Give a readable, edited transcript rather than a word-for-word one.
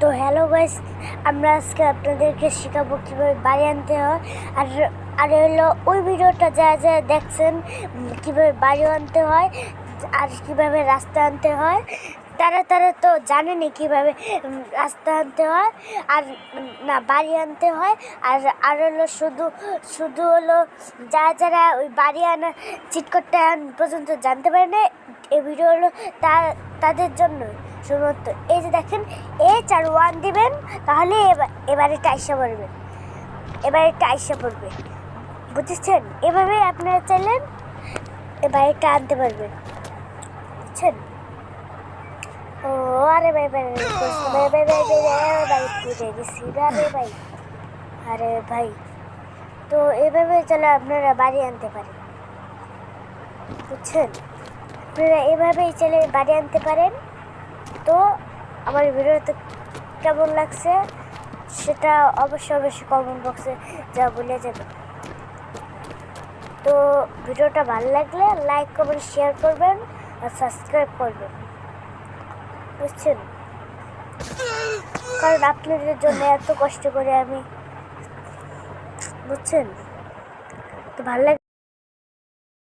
তো hello guys, আমরা আজকে আপনাদেরকে শেখাবো কীভাবে বাড়ি আনতে হয়। আর আর হলো ওই ভিডিওটা যা যা দেখছেন কীভাবে বাড়ি আনতে হয় আর কীভাবে রাস্তা আনতে হয়, তারা তো জানেনি কীভাবে রাস্তা আনতে হয় আর না বাড়ি আনতে হয়। আর হলো শুধু হলো যারা ওই বাড়ি আনা চিট করতে পর্যন্ত জানতে পারে না, এই ভিডিও হলো তাদের জন্য শুধুমাত্র। এই যে দেখেন, H1 দিবেন, তাহলে এবারে টাইসা পড়বে, বুঝেছেন? এভাবে আপনারা চাইলেন এবারেটা আনতে পারবেন, বুঝছেন? ও আরে ভাই পুড়ে গেছি ভাই। আরে ভাই, তো এভাবে চলে আপনারা বাড়ি আনতে পারেন, বুঝছেন? আপনারা এভাবেই চলে বাড়ি আনতে পারেন। তো আমার ভিডিওতে কেমন লাগছে সেটা অবশ্যই কমেন্ট বক্সে যা বলে যাবে। তো ভিডিওটা ভালো লাগলে লাইক করবেন, শেয়ার করবেন আর সাবস্ক্রাইব করবেন, বুঝছেন? কারণ আপনাদের জন্য এত কষ্ট করে আমি, বুঝছেন? তো ভালো লাগে।